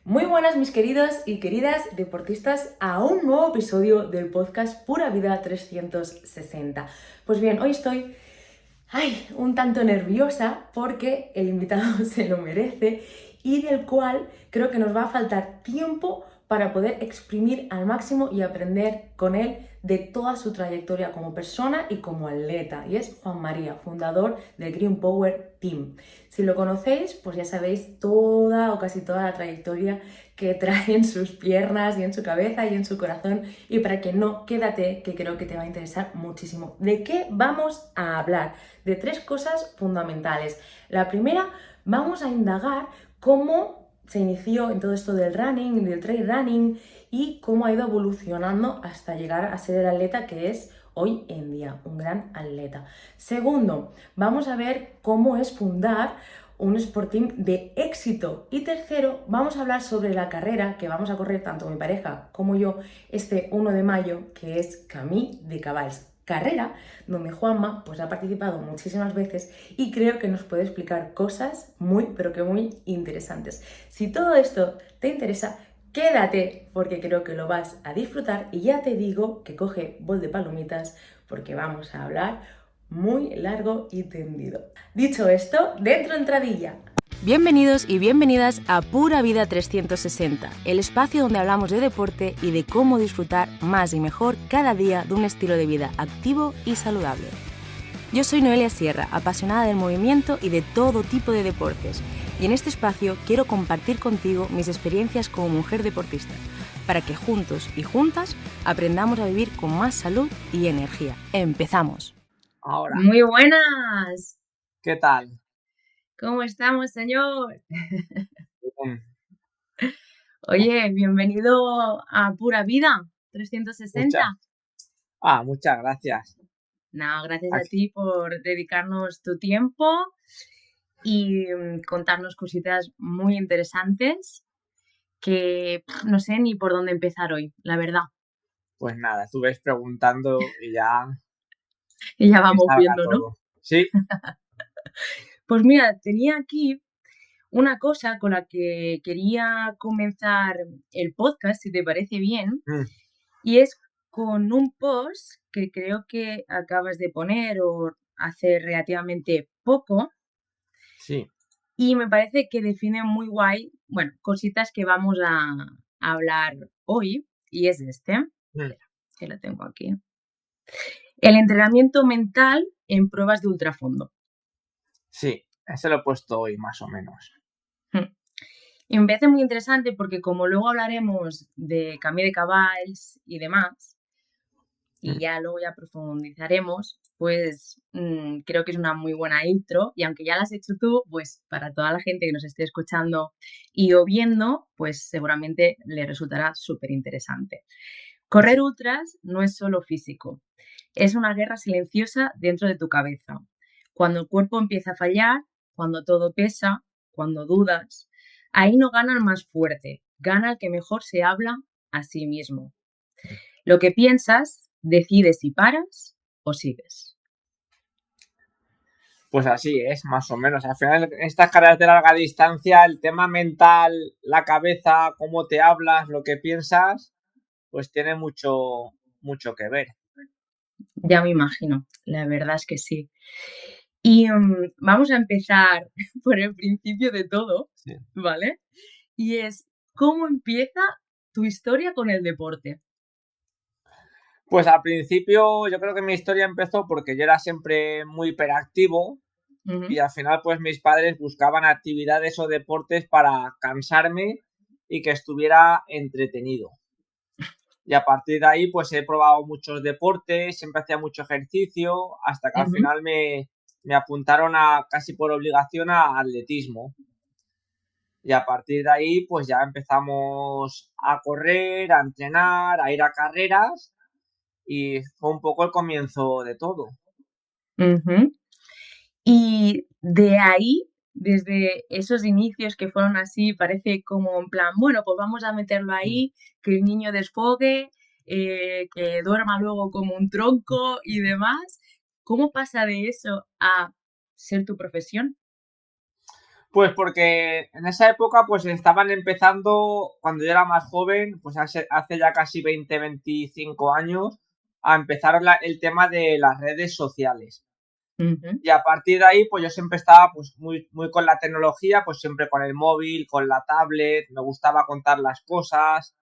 Muy buenas mis queridos y queridas deportistas a un nuevo episodio del podcast Pura Vida 360. Pues bien, hoy estoy un tanto nerviosa porque el invitado se lo merece y del cual creo que nos va a faltar tiempo para poder exprimir al máximo y aprender con él de toda su trayectoria como persona y como atleta. Y es Juan María, fundador del Green Power Team. Si lo conocéis, pues ya sabéis toda o casi toda la trayectoria que trae en sus piernas y en su cabeza y en su corazón. Y para que no, quédate, que creo que te va a interesar muchísimo. ¿De qué vamos a hablar? De tres cosas fundamentales. La primera, vamos a indagar cómo se inició en todo esto del running, del trail running y cómo ha ido evolucionando hasta llegar a ser el atleta que es hoy en día, un gran atleta. Segundo, vamos a ver cómo es fundar un Sporting de éxito. Y tercero, vamos a hablar sobre la carrera que vamos a correr tanto mi pareja como yo este 1 de mayo, que es Camí de Cabals. Carrera donde Juanma pues, ha participado muchísimas veces y creo que nos puede explicar cosas muy, pero que muy interesantes. Si todo esto te interesa, quédate porque creo que lo vas a disfrutar y ya te digo que coge bol de palomitas porque vamos a hablar muy largo y tendido. Dicho esto, dentro entradilla. Bienvenidos y bienvenidas a Pura Vida 360, el espacio donde hablamos de deporte y de cómo disfrutar más y mejor cada día de un estilo de vida activo y saludable. Yo soy Noelia Sierra, apasionada del movimiento y de todo tipo de deportes, y en este espacio quiero compartir contigo mis experiencias como mujer deportista, para que juntos y juntas aprendamos a vivir con más salud y energía. ¡Empezamos! Ahora, Muy buenas. ¿qué tal? ¿Cómo estamos, señor? Bien. Oye, bienvenido a Pura Vida 360. Muchas gracias. No, gracias a Aquí- ti por dedicarnos tu tiempo y contarnos cositas muy interesantes que no sé ni por dónde empezar hoy, la verdad. Pues nada, tú ves preguntando y ya Y ya que vamos salga viendo, ¿no? todo. Sí, Pues mira, tenía aquí una cosa con la que quería comenzar el podcast, si te parece bien, mm, y es con un post que creo que acabas de poner o hace relativamente poco sí. y me parece que define muy guay, bueno, cositas que vamos a hablar hoy y es este, mm, espera, que lo tengo aquí. El entrenamiento mental en pruebas de ultrafondo. Sí, ese lo he puesto hoy más o menos. Hmm. Y me parece muy interesante porque como luego hablaremos de Camí de Cabals y demás, y Mm, ya luego ya profundizaremos, pues creo que es una muy buena intro y aunque ya la has hecho tú, pues para toda la gente que nos esté escuchando y o viendo, pues seguramente le resultará súper interesante. Correr sí. ultras no es solo físico, es una guerra silenciosa dentro de tu cabeza. Cuando el cuerpo empieza a fallar, cuando todo pesa, cuando dudas, ahí no gana el más fuerte, gana el que mejor se habla a sí mismo. Lo que piensas decide si paras o sigues. Pues así es, más o menos. Al final, en estas carreras de larga distancia, el tema mental, la cabeza, cómo te hablas, lo que piensas, pues tiene mucho, mucho que ver. Ya me imagino, la verdad es que sí. Y vamos a empezar por el principio de todo, Sí. ¿vale? Y es, ¿cómo empieza tu historia con el deporte? Pues al principio yo creo que mi historia empezó porque yo era siempre muy hiperactivo y Ujú, al final pues mis padres buscaban actividades o deportes para cansarme y que estuviera entretenido. Y a partir de ahí pues he probado muchos deportes, siempre hacía mucho ejercicio, hasta que al ujú. final me apuntaron a casi por obligación a atletismo. Y a partir de ahí pues ya empezamos a correr, a entrenar, a ir a carreras y fue un poco el comienzo de todo. Ujú. Y de ahí, desde esos inicios que fueron así, parece como en plan, bueno, pues vamos a meterlo ahí, que el niño desfogue, que duerma luego como un tronco y demás. ¿Cómo pasa de eso a ser tu profesión? Pues porque en esa época pues estaban empezando, cuando yo era más joven, pues hace ya casi 20, 25 años, a empezar el tema de las redes sociales. Ujú. Y a partir de ahí, pues yo siempre estaba pues muy, muy con la tecnología, pues siempre con el móvil, con la tablet, me gustaba contar las cosas.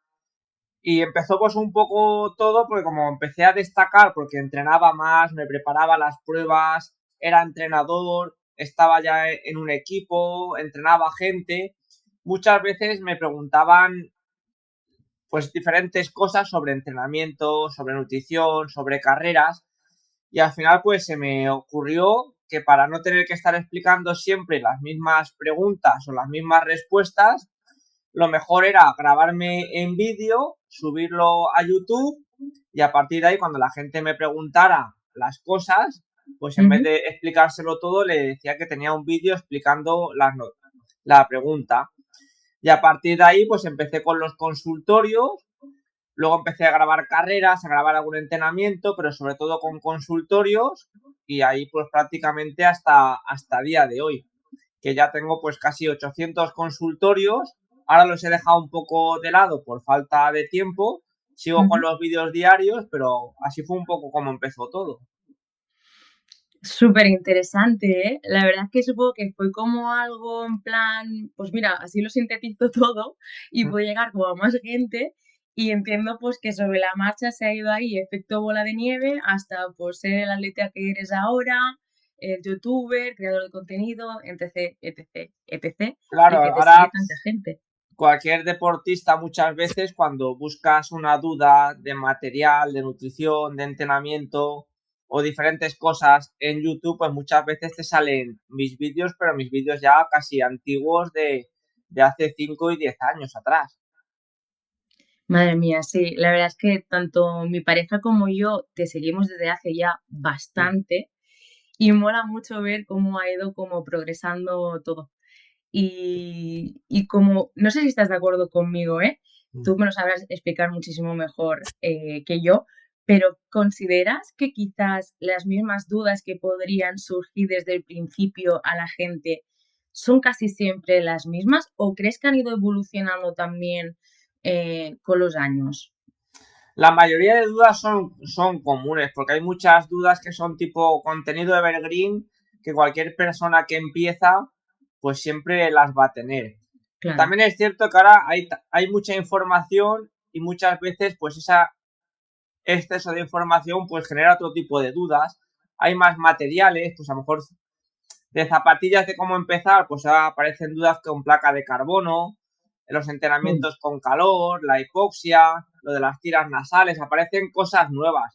Y empezó pues un poco todo, porque como empecé a destacar, porque entrenaba más, me preparaba las pruebas, era entrenador, estaba ya en un equipo, entrenaba gente, muchas veces me preguntaban pues diferentes cosas sobre entrenamiento, sobre nutrición, sobre carreras, y al final pues se me ocurrió que para no tener que estar explicando siempre las mismas preguntas o las mismas respuestas, lo mejor era grabarme en vídeo, subirlo a YouTube y a partir de ahí cuando la gente me preguntara las cosas, pues en vez Ujú. de explicárselo todo le decía que tenía un vídeo explicando la pregunta. Y a partir de ahí pues empecé con los consultorios. Luego empecé a grabar carreras, a grabar algún entrenamiento, pero sobre todo con consultorios y ahí pues prácticamente hasta día de hoy, que ya tengo pues casi 800 consultorios. Ahora los he dejado un poco de lado por falta de tiempo. Sigo con Ujú. los vídeos diarios, pero así fue un poco como empezó todo. Súper interesante, ¿eh? La verdad es que supongo que fue como algo en plan, pues mira, así lo sintetizo todo y puede llegar como a más gente y entiendo pues que sobre la marcha se ha ido ahí efecto bola de nieve hasta pues ser el atleta que eres ahora, el youtuber, creador de contenido, etc, etc, etc, Claro, y que te sigue ahora tanta gente. cualquier deportista muchas veces cuando buscas una duda de material, de nutrición, de entrenamiento o diferentes cosas en YouTube, pues muchas veces te salen mis vídeos, pero mis vídeos ya casi antiguos de hace 5 y 10 años atrás. Madre mía, sí, la verdad es que tanto mi pareja como yo te seguimos desde hace ya Mm, bastante. Y mola mucho ver cómo ha ido como progresando todo. Y como, no sé si estás de acuerdo conmigo, ¿eh? mm. Tú me lo sabrás explicar muchísimo mejor que yo, pero ¿consideras que quizás las mismas dudas que podrían surgir desde el principio a la gente son casi siempre las mismas o crees que han ido evolucionando también con los años? La mayoría de dudas son comunes, porque hay muchas dudas que son tipo contenido evergreen, que cualquier persona que empieza, pues siempre las va a tener. Claro. También es cierto que ahora hay mucha información y muchas veces pues esa exceso de información pues genera otro tipo de dudas. Hay más materiales, pues a lo mejor de zapatillas de cómo empezar, pues aparecen dudas con placa de carbono, los Mm. entrenamientos con calor, la hipoxia, lo de las tiras nasales, aparecen cosas nuevas.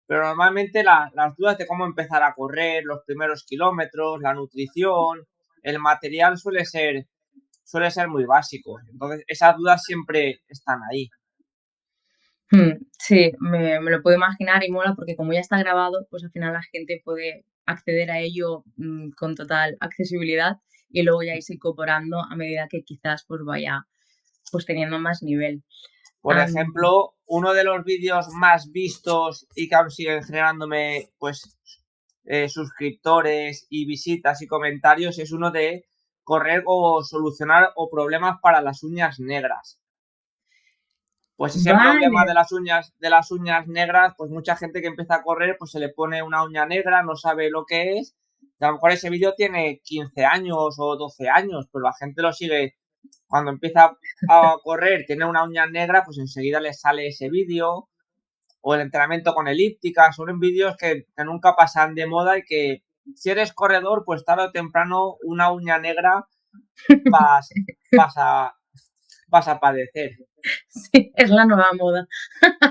Pero normalmente las dudas de cómo empezar a correr, los primeros kilómetros, la nutrición, el material suele ser muy básico. Entonces, esas dudas siempre están ahí. Sí, me lo puedo imaginar y mola porque como ya está grabado, pues al final la gente puede acceder a ello con total accesibilidad y luego ya irse incorporando a medida que quizás pues vaya pues teniendo más nivel. Por Am, ejemplo, uno de los vídeos más vistos y que aún siguen generándome pues suscriptores y visitas y comentarios es uno de correr o solucionar o problemas para las uñas negras. Pues ese problema vale, de las uñas negras, pues mucha gente que empieza a correr, pues se le pone una uña negra, no sabe lo que es. Y a lo mejor ese vídeo tiene 15 años o 12 años, pero la gente lo sigue. Cuando empieza a correr, tiene una uña negra, pues enseguida le sale ese vídeo. O el entrenamiento con elíptica, son vídeos que nunca pasan de moda y que si eres corredor, pues tarde o temprano una uña negra vas, vas a, vas a padecer. sí, es la nueva moda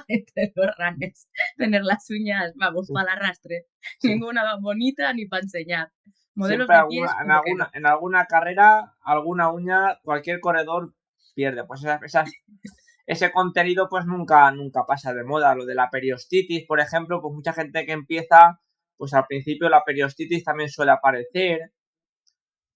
entre los runners, tener las uñas, vamos, para el arrastre, Sí. ninguna bonita ni para enseñar. Modelos Siempre de pies, como que no. en alguna carrera, alguna uña, cualquier corredor pierde. Pues ese contenido pues nunca pasa de moda. Lo de la periostitis, por ejemplo, pues mucha gente que empieza, pues al principio la periostitis también suele aparecer.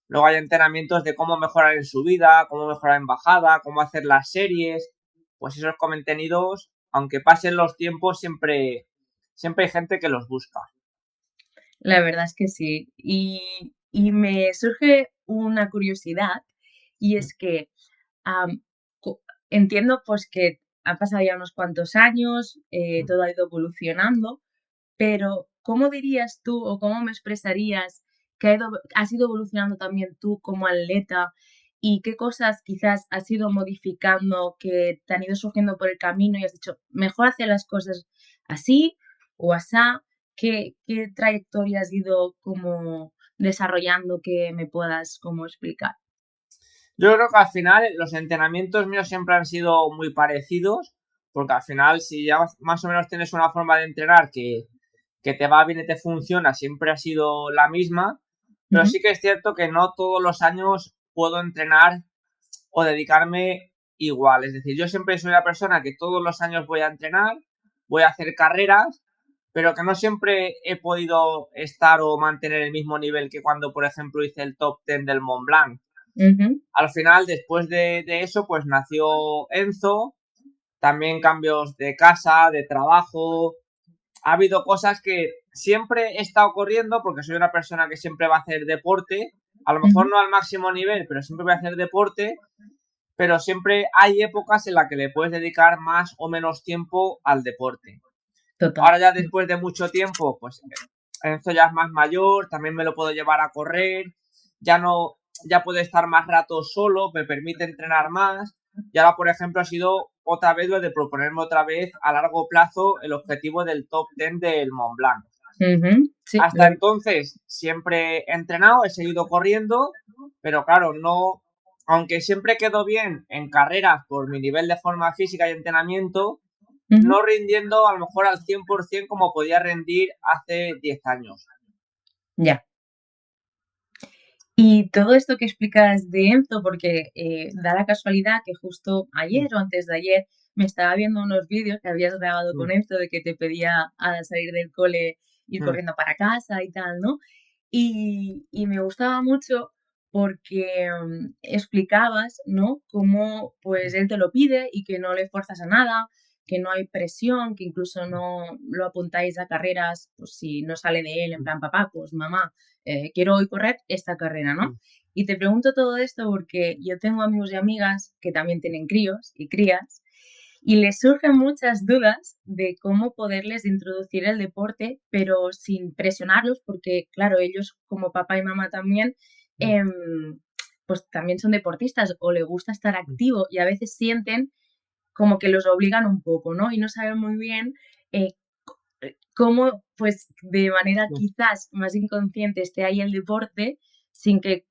Luego hay entrenamientos de cómo mejorar en subida, cómo mejorar en bajada, cómo hacer las series. Pues esos contenidos, aunque pasen los tiempos, siempre hay gente que los busca. La verdad es que sí. Y me surge una curiosidad y es que am, entiendo pues que han pasado ya unos cuantos años, todo ha ido evolucionando, pero ¿cómo dirías tú o cómo me expresarías que has ido evolucionando también tú como atleta y qué cosas quizás has ido modificando que te han ido surgiendo por el camino y has dicho, mejor hacer las cosas así o asá? ¿Qué trayectoria has ido como desarrollando que me puedas como explicar? Yo creo que al final los entrenamientos míos siempre han sido muy parecidos, porque al final si ya más o menos tienes una forma de entrenar que te va bien y te funciona, siempre ha sido la misma, pero Ujú, sí que es cierto que no todos los años puedo entrenar o dedicarme igual. Es decir, yo siempre soy una persona que todos los años voy a entrenar, voy a hacer carreras, pero que no siempre he podido estar o mantener el mismo nivel que cuando, por ejemplo, hice el top 10 del Mont Blanc. ujú, Al final, después de eso, pues nació Enzo, también cambios de casa, de trabajo. Ha habido cosas que siempre he estado corriendo porque soy una persona que siempre va a hacer deporte, a lo mejor ujú. no al máximo nivel, pero siempre voy a hacer deporte, pero siempre hay épocas en las que le puedes dedicar más o menos tiempo al deporte. Total. Ahora ya después de mucho tiempo, pues Enzo ya es más mayor, también me lo puedo llevar a correr, ya no, ya puede estar más rato solo, me permite entrenar más. Y ahora, por ejemplo, ha sido otra vez lo de proponerme otra vez a largo plazo el objetivo del top 10 del Mont Blanc. Ujú, sí, Hasta entonces siempre he entrenado, he seguido corriendo, pero claro, no, aunque siempre quedo bien en carreras por mi nivel de forma física y entrenamiento, ujú, no rindiendo a lo mejor al 100% como podía rendir hace 10 años. ya. Y todo esto que explicas de Enzo, porque da la casualidad que justo ayer o antes de ayer me estaba viendo unos vídeos que habías grabado con Enzo de que te pedía al salir del cole ir corriendo para casa y tal, ¿no? Y me gustaba mucho porque explicabas, ¿no? Cómo pues él te lo pide y que no le fuerzas a nada, que no hay presión, que incluso no lo apuntáis a carreras, pues si no sale de él, en plan, papá, pues mamá, quiero hoy correr esta carrera, ¿no? Y te pregunto todo esto porque yo tengo amigos y amigas que también tienen críos y crías y les surgen muchas dudas de cómo poderles introducir el deporte, pero sin presionarlos, porque claro, ellos como papá y mamá también, em, pues también son deportistas o les gusta estar activo y a veces sienten como que los obligan un poco, ¿no? Y no saben muy bien eh, cómo, pues, de manera quizás más inconsciente esté ahí el deporte sin que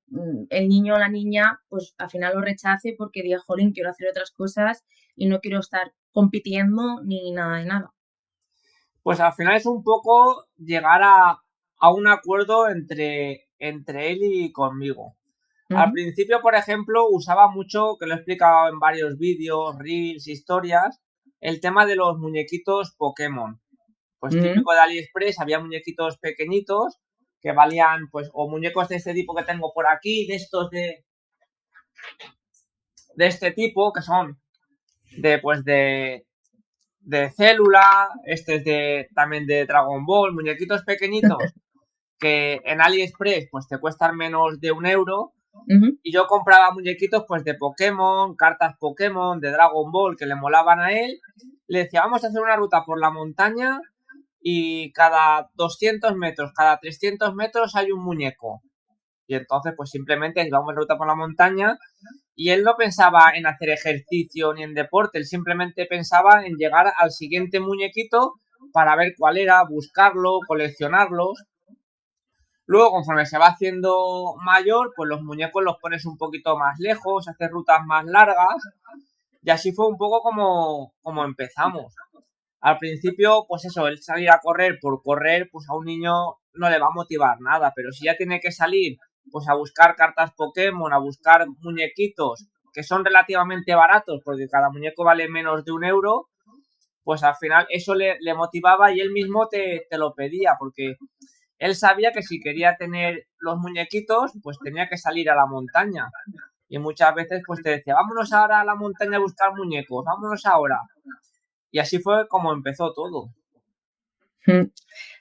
el niño o la niña, pues, al final lo rechace porque diga, jolín, quiero hacer otras cosas y no quiero estar compitiendo ni nada de nada. Pues al final es un poco llegar a un acuerdo entre él y conmigo. Al Ujú, principio, por ejemplo, usaba mucho, que lo he explicado en varios vídeos, reels, historias, el tema de los muñequitos Pokémon. Pues ujú, típico de AliExpress, había muñequitos pequeñitos que valían, pues, o muñecos de este tipo que tengo por aquí, de estos de este tipo, que son de, pues, de célula, este es de, también de Dragon Ball, muñequitos pequeñitos que en AliExpress, pues, te cuestan menos de 1 euro. ujú. Y yo compraba muñequitos pues de Pokémon, cartas Pokémon, de Dragon Ball que le molaban a él. Le decía, vamos a hacer una ruta por la montaña y cada 200 metros, cada 300 metros hay un muñeco. Y entonces pues simplemente íbamos de ruta por la montaña y él no pensaba en hacer ejercicio ni en deporte, él simplemente pensaba en llegar al siguiente muñequito para ver cuál era, buscarlo, coleccionarlos. Luego, conforme se va haciendo mayor, pues los muñecos los pones un poquito más lejos, haces rutas más largas. Y así fue un poco como empezamos. Al principio, pues eso, el salir a correr por correr, pues a un niño no le va a motivar nada. Pero si ya tiene que salir, pues a buscar cartas Pokémon, a buscar muñequitos que son relativamente baratos, porque cada muñeco vale menos de 1 euro, pues al final eso le motivaba y él mismo te lo pedía, porque él sabía que si quería tener los muñequitos, pues tenía que salir a la montaña. Y muchas veces pues te decía, vámonos ahora a la montaña a buscar muñecos, vámonos ahora. Y así fue como empezó todo. Mm.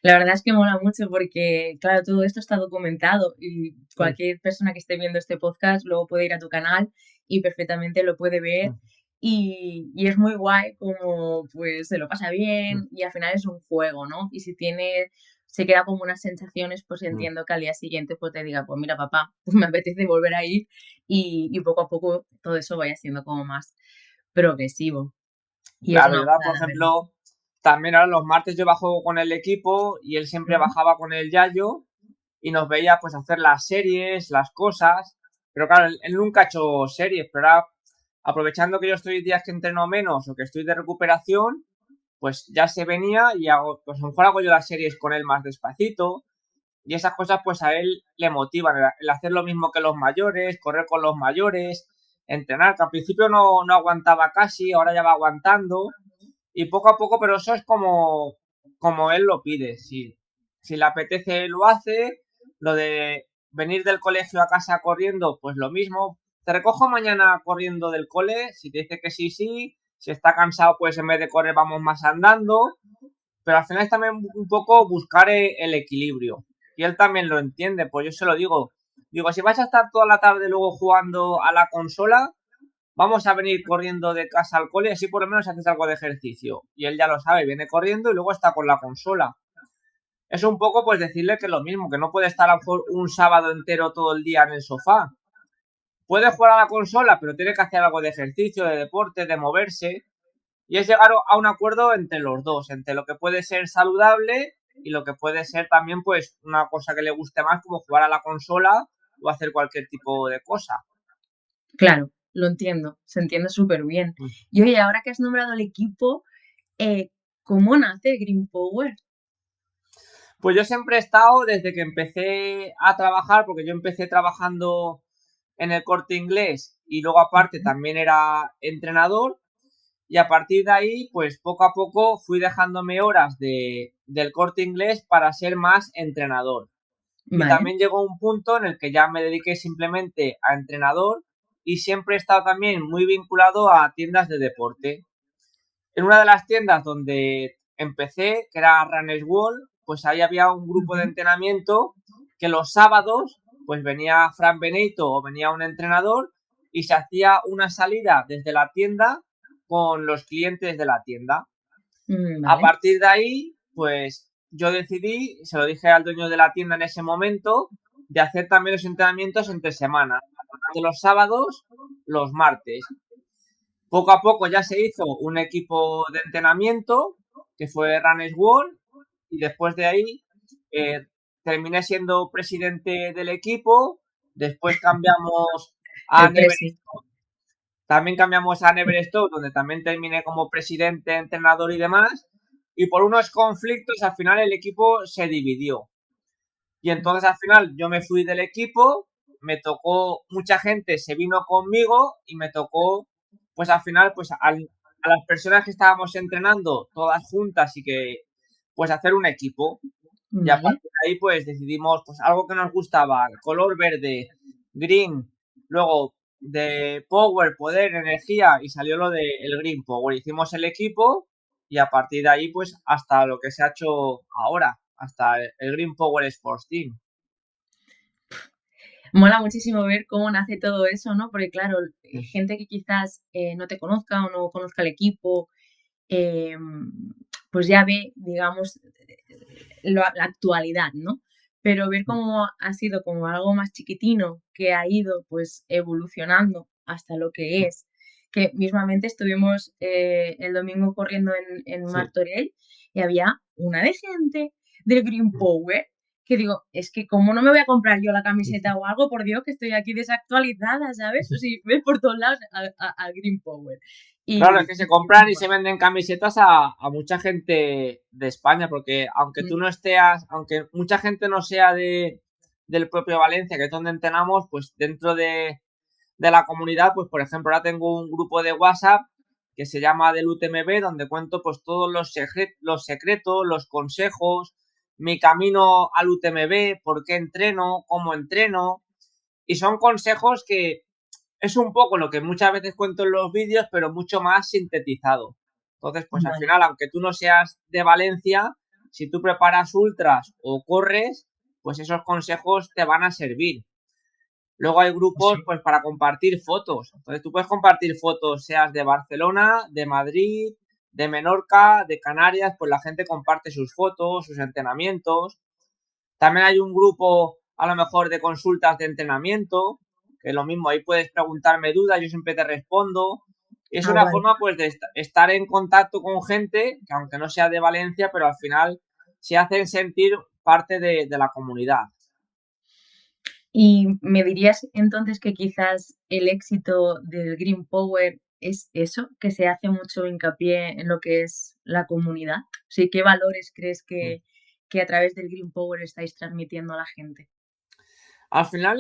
La verdad es que mola mucho porque, claro, todo esto está documentado y Mm, cualquier persona que esté viendo este podcast luego puede ir a tu canal y perfectamente lo puede ver mm, y es muy guay como pues se lo pasa mm, bien y al final es un juego, ¿no? Y si tiene, se queda como unas sensaciones, pues mm. entiendo que al día siguiente pues te diga, pues mira papá, pues me apetece volver a ir y poco a poco todo eso vaya siendo como más progresivo y es Claro, una yo ahora, gozada, por la verdad. ejemplo, también ahora los martes yo bajo con el equipo y él siempre Ujú. bajaba con el Yayo y nos veía pues hacer las series, las cosas. Pero claro, él nunca ha hecho series, pero ahora aprovechando que yo estoy días que entreno menos o que estoy de recuperación, pues ya se venía y hago, pues a lo mejor hago yo las series con él más despacito y esas cosas pues a él le motivan, el hacer lo mismo que los mayores, correr con los mayores, entrenar, que al principio no aguantaba casi, ahora ya va aguantando y poco a poco, pero eso es como él lo pide, si le apetece lo hace, lo de venir del colegio a casa corriendo, pues lo mismo, te recojo mañana corriendo del cole, si te dice que sí, sí, si está cansado, pues en vez de correr vamos más andando, pero al final es también un poco buscar el equilibrio. Y él también lo entiende, pues yo se lo digo, si vas a estar toda la tarde luego jugando a la consola, vamos a venir corriendo de casa al cole, así por lo menos haces algo de ejercicio. Y él ya lo sabe, viene corriendo y luego está con la consola. Es un poco pues decirle que es lo mismo, que no puede estar a lo mejor un sábado entero todo el día en el sofá. Puede jugar a la consola, pero tiene que hacer algo de ejercicio, de deporte, de moverse. Y es llegar a un acuerdo entre los dos, entre lo que puede ser saludable y lo que puede ser también pues una cosa que le guste más como jugar a la consola o hacer cualquier tipo de cosa. Claro, lo entiendo, se entiende súper bien. Y oye, ahora que has nombrado el equipo, eh, ¿cómo nace Green Power? Pues yo siempre he estado desde que empecé a trabajar, porque yo empecé trabajando en el Corte Inglés y luego aparte Ujú. también era entrenador y a partir de ahí pues poco a poco fui dejándome horas del Corte Inglés para ser más entrenador. Y Vale, también llegó un punto en el que ya me dediqué simplemente a entrenador y siempre he estado también muy vinculado a tiendas de deporte. En una de las tiendas donde empecé, que era Runners World, pues ahí había un grupo de ujú, entrenamiento que los sábados pues venía Fran Benito o venía un entrenador y se hacía una salida desde la tienda con los clientes de la tienda. A vale, partir de ahí, pues yo decidí, se lo dije al dueño de la tienda en ese momento, de hacer también los entrenamientos entre semana, de los sábados, los martes. Poco a poco ya se hizo un equipo de entrenamiento que fue Runners World y después de ahí eh, terminé siendo presidente del equipo. Después cambiamos a el Never, presi. también cambiamos a Neverstop, donde también terminé como presidente, entrenador y demás. Y por unos conflictos al final el equipo se dividió. Y entonces al final yo me fui del equipo, me tocó, mucha gente se vino conmigo y me tocó, pues al final, pues a las personas que estábamos entrenando todas juntas y que, pues hacer un equipo. Y a Vale. partir de ahí, pues decidimos, pues algo que nos gustaba, color verde, green, luego de power, poder, energía, y salió lo de el green power. Hicimos el equipo y a partir de ahí, pues hasta lo que se ha hecho ahora, hasta el Green Power Sports Team. Mola muchísimo ver cómo nace todo eso, ¿no? Porque claro, gente que quizás no te conozca o no conozca el equipo, pues ya ve, digamos, la actualidad, ¿no? Pero ver cómo ha sido como algo más chiquitino que ha ido pues evolucionando hasta lo que es, que mismamente estuvimos el domingo corriendo en Sí. Martorell y había una de gente del Green Power que digo, es que cómo no me voy a comprar yo la camiseta o algo, por Dios, que estoy aquí desactualizada, ¿sabes? O sea, ves por todos lados a Green Power. Claro, es Y, que se y compran y se venden camisetas a mucha gente de España, porque aunque tú no estés, aunque mucha gente no sea del propio Valencia, que es donde entrenamos, pues dentro de la comunidad, pues por ejemplo, ahora tengo un grupo de WhatsApp que se llama del UTMB, donde cuento pues todos los secretos, los consejos, mi camino al UTMB, por qué entreno, cómo entreno, y son consejos que es un poco lo que muchas veces cuento en los vídeos, pero mucho más sintetizado. Entonces, pues al vale. final, aunque tú no seas de Valencia, si tú preparas ultras o corres, pues esos consejos te van a servir. Luego hay grupos pues para compartir fotos. Entonces tú puedes compartir fotos, seas de Barcelona, de Madrid, de Menorca, de Canarias, pues la gente comparte sus fotos, sus entrenamientos. También hay un grupo a lo mejor de consultas de entrenamiento, que lo mismo, ahí puedes preguntarme dudas, yo siempre te respondo. Es una vale. forma pues de estar en contacto con gente que aunque no sea de Valencia, pero al final se hacen sentir parte de la comunidad. ¿Y me dirías entonces que quizás el éxito del Green Power es eso, que se hace mucho hincapié en lo que es la comunidad? Sí, ¿qué valores crees que a través del Green Power estáis transmitiendo a la gente? Al final,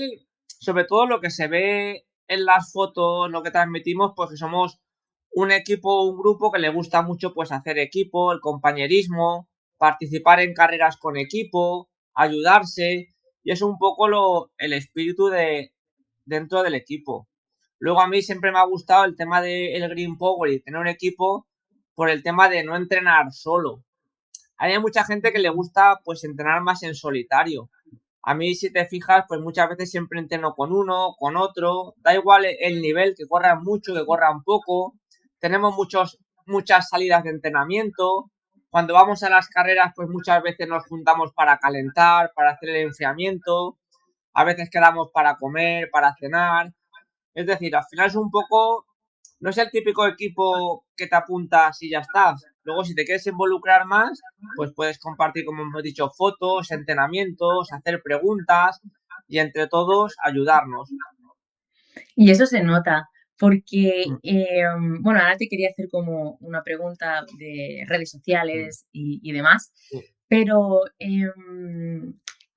sobre todo lo que se ve en las fotos, lo que transmitimos, pues que somos un equipo, un grupo que le gusta mucho pues hacer equipo, el compañerismo, participar en carreras con equipo, ayudarse, y es un poco el espíritu de dentro del equipo. Luego a mí siempre me ha gustado el tema del Green Power y tener un equipo por el tema de no entrenar solo. Hay mucha gente que le gusta pues entrenar más en solitario. A mí, si te fijas, pues muchas veces siempre entreno con uno, con otro. Da igual el nivel, que corran mucho, que corran poco. Tenemos muchas salidas de entrenamiento. Cuando vamos a las carreras, pues muchas veces nos juntamos para calentar, para hacer el enfriamiento. A veces quedamos para comer, para cenar. Es decir, al final es un poco, no es el típico equipo que te apuntas y ya estás. Luego, si te quieres involucrar más, pues puedes compartir, como hemos dicho, fotos, entrenamientos, hacer preguntas y entre todos ayudarnos. Y eso se nota, porque, bueno, ahora te quería hacer como una pregunta de redes sociales y demás, pero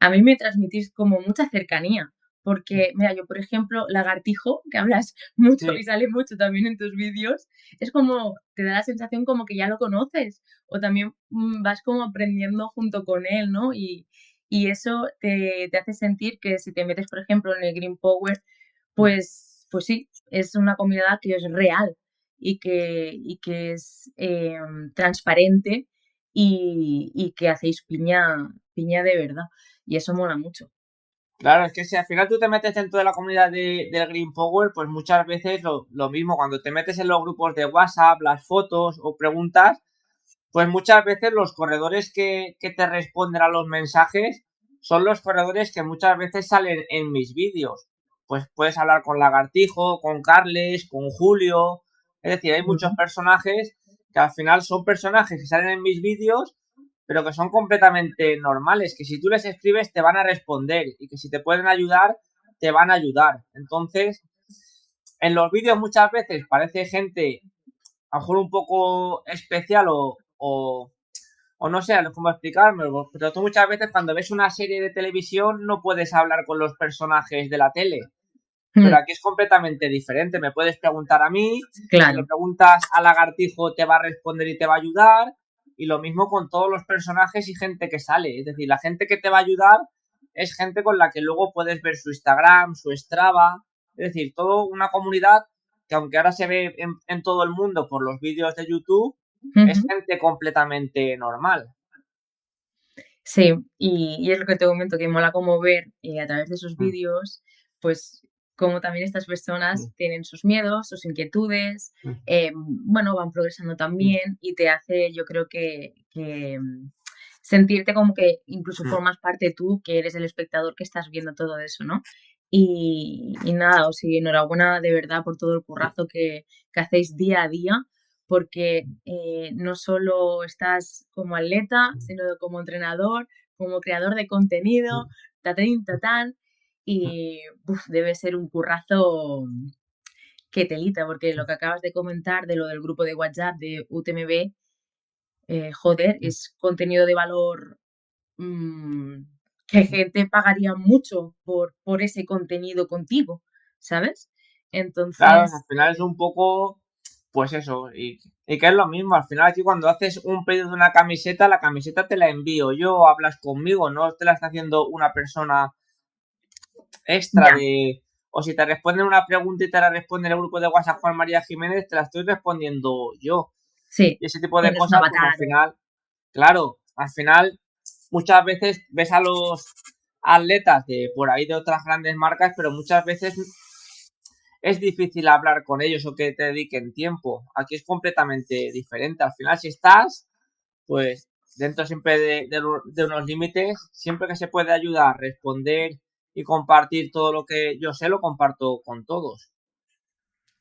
a mí me transmitís como mucha cercanía, porque, mira, yo, por ejemplo, Lagartijo, que hablas mucho y Sí, sale mucho también en tus vídeos, es como, te da la sensación como que ya lo conoces, o también vas como aprendiendo junto con él, ¿no? Y eso te hace sentir que si te metes, por ejemplo, en el Green Power, pues sí, es una comunidad que es real y que es transparente y que hacéis piña de verdad. Y eso mola mucho. claro, es que si al final tú te metes dentro de la comunidad del Green Power, pues muchas veces lo mismo, cuando te metes en los grupos de WhatsApp, las fotos o preguntas, pues muchas veces los corredores que te responden a los mensajes son los corredores que muchas veces salen en mis vídeos. Pues puedes hablar con Lagartijo, con Carles, con Julio. Es decir, hay muchos Ujú. personajes que al final son personajes que salen en mis vídeos, pero que son completamente normales, que si tú les escribes te van a responder y que si te pueden ayudar, te van a ayudar. Entonces, en los vídeos muchas veces parece gente a lo mejor un poco especial o no sé cómo explicármelo, pero tú muchas veces cuando ves una serie de televisión no puedes hablar con los personajes de la tele, pero Mm, aquí es completamente diferente. Me puedes preguntar a mí, si le claro. preguntas a Lagartijo te va a responder y te va a ayudar, y lo mismo con todos los personajes y gente que sale. Es decir, la gente que te va a ayudar es gente con la que luego puedes ver su Instagram, su Strava, es decir, toda una comunidad que aunque ahora se ve en todo el mundo por los vídeos de YouTube, es Ujú. gente completamente normal. Sí, y es lo que te comento, que mola como ver a través de esos Mm, vídeos, pues como también estas personas mm, tienen sus miedos, sus inquietudes, mm, bueno, van progresando mm, también y te hace, yo creo sentirte como que incluso mm. formas parte tú, que eres el espectador que estás viendo todo eso, ¿no? Y nada, o sea, enhorabuena de verdad por todo el currazo que hacéis día a día, porque no solo estás como atleta, sino como entrenador, como creador de contenido, tatín, tatán, y debe ser un currazo que telita, porque lo que acabas de comentar de lo del grupo de WhatsApp de UTMB, joder, es contenido de valor mm, que gente pagaría mucho por ese contenido contigo, ¿sabes? Claro, al Entonces, final es un poco, pues eso, y que es lo mismo, al final aquí cuando haces un pedido de una camiseta, la camiseta te la envío yo, hablas conmigo, no te la está haciendo una persona extra ya, de, o si te responden una pregunta y te la responde el grupo de WhatsApp Juan María Jiménez, te la estoy respondiendo yo. sí, Y ese tipo que de no es un cosas, pues al avatar o... final, claro, al final muchas veces ves a los atletas de por ahí de otras grandes marcas, pero muchas veces es difícil hablar con ellos o que te dediquen tiempo. Aquí es completamente diferente. Al final, si estás, pues dentro siempre de unos límites, siempre que se puede ayudar, responder y compartir todo lo que yo sé, lo comparto con todos.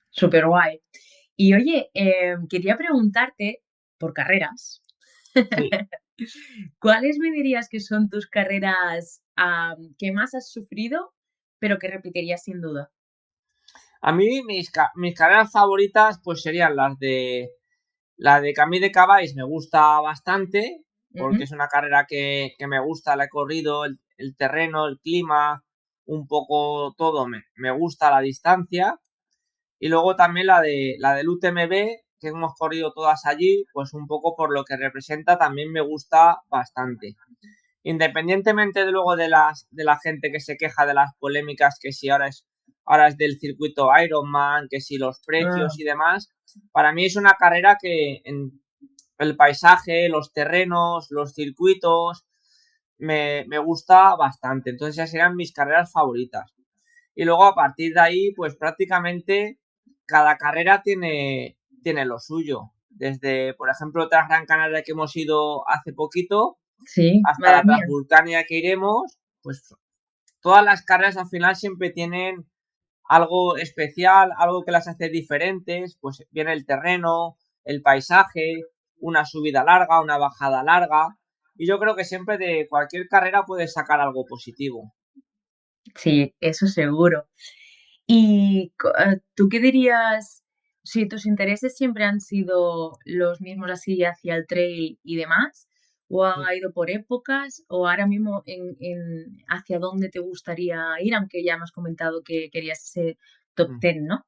Súper guay. Y oye, quería preguntarte por carreras. Sí. ¿Cuáles me dirías que son tus carreras que más has sufrido, pero que repetirías sin duda? A mí mis carreras favoritas pues serían la de Camí de Cabáis, me gusta bastante porque Ujú. es una carrera que me gusta, la he corrido, el terreno, el clima, un poco todo, me gusta la distancia. Y luego también la del UTMB, que hemos corrido todas allí, pues un poco por lo que representa también me gusta bastante. Independientemente de luego de la gente que se queja de las polémicas, que si ahora es del circuito Ironman, que si los Ah, precios y demás, para mí es una carrera que en el paisaje, los terrenos, los circuitos, me gusta bastante. Entonces esas serían mis carreras favoritas. Y luego a partir de ahí, pues prácticamente cada carrera tiene lo suyo. Desde, por ejemplo, otra Gran Canaria que hemos ido hace poquito, sí, hasta madre la mía. Transvulcania que iremos, pues todas las carreras al final siempre tienen algo especial, algo que las hace diferentes, pues viene el terreno, el paisaje, una subida larga, una bajada larga, y yo creo que siempre de cualquier carrera puedes sacar algo positivo. Sí, eso seguro. ¿Y tú qué dirías si tus intereses siempre han sido los mismos así hacia el trail y demás? ¿O ha ido por épocas? ¿O ahora mismo hacia dónde te gustaría ir? Aunque ya me has comentado que querías ese top 10, ¿no?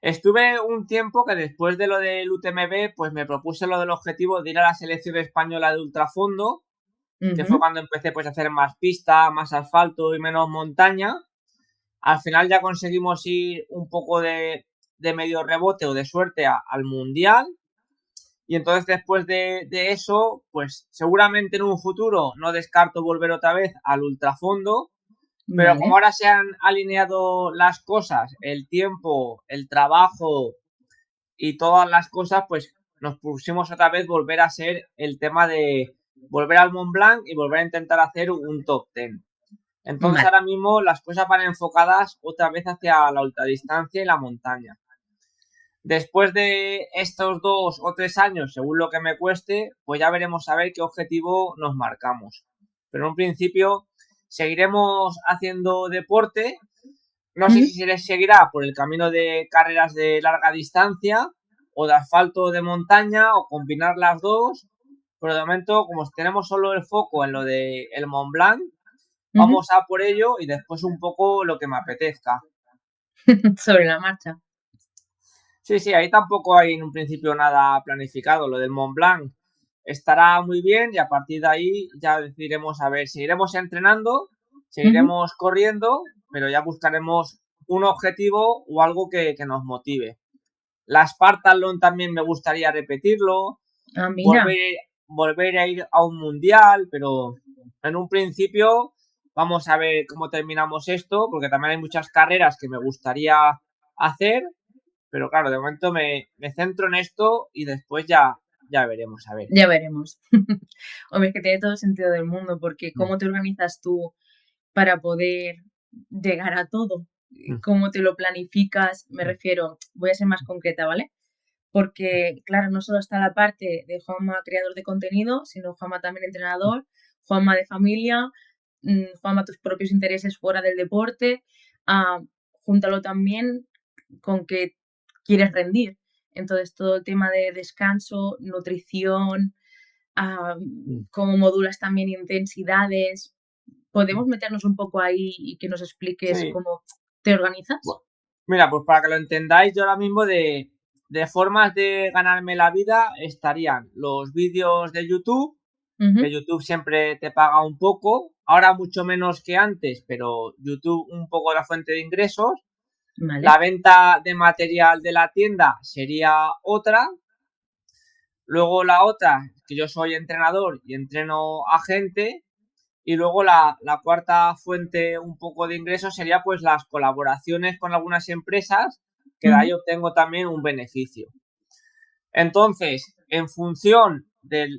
Estuve un tiempo que después de lo del UTMB, pues me propuse lo del objetivo de ir a la selección española de ultrafondo, que fue Ujú. cuando empecé pues a hacer más pista, más asfalto y menos montaña. Al final ya conseguimos ir un poco de medio rebote o de suerte al mundial. Y entonces después de eso, pues seguramente en un futuro no descarto volver otra vez al ultrafondo, pero como Vale, ahora se han alineado las cosas, el tiempo, el trabajo y todas las cosas, pues nos pusimos otra vez volver a ser el tema de volver al Mont Blanc y volver a intentar hacer un top 10. Entonces vale. ahora mismo las cosas van enfocadas otra vez hacia la ultradistancia y la montaña. Después de estos 2 o 3 años, según lo que me cueste, pues ya veremos a ver qué objetivo nos marcamos. Pero en un principio seguiremos haciendo deporte. No sé Ujú. si se seguirá por el camino de carreras de larga distancia o de asfalto o de montaña o combinar las dos. Pero de momento, como tenemos solo el foco en lo de el Mont Blanc, Ujú. vamos a por ello y después un poco lo que me apetezca. Sobre la marcha. Sí, sí, ahí tampoco hay en un principio nada planificado. Lo del Mont Blanc estará muy bien y a partir de ahí ya decidiremos a ver, seguiremos entrenando, Ujú. seguiremos corriendo, pero ya buscaremos un objetivo o algo que nos motive. La Spartathlon también me gustaría repetirlo, Ah, mira. volver, volver a ir a un mundial, pero en un principio vamos a ver cómo terminamos esto, porque también hay muchas carreras que me gustaría hacer, pero claro, de momento me centro en esto y después ya veremos, a ver. Ya veremos. Hombre, es que tiene todo el sentido del mundo, porque ¿cómo te organizas tú para poder llegar a todo? ¿Cómo te lo planificas? Me refiero, voy a ser más concreta, ¿vale? Porque, claro, no solo está la parte de Juanma creador de contenido, sino Juanma también entrenador, Juanma de familia, Juanma tus propios intereses fuera del deporte, ah, júntalo también con que quieres rendir. Entonces, todo el tema de descanso, nutrición, ah, cómo modulas también intensidades. ¿Podemos meternos un poco ahí y que nos expliques Sí, cómo te organizas? bueno, mira, pues para que lo entendáis, yo ahora mismo de formas de ganarme la vida estarían los vídeos de YouTube, que Ujú. YouTube siempre te paga un poco, ahora mucho menos que antes, pero YouTube un poco la fuente de ingresos. Vale. La venta de material de la tienda sería otra. Luego la otra, que yo soy entrenador y entreno a gente. Y luego la cuarta fuente un poco de ingresos sería pues las colaboraciones con algunas empresas, que de ahí obtengo también un beneficio. Entonces, en función de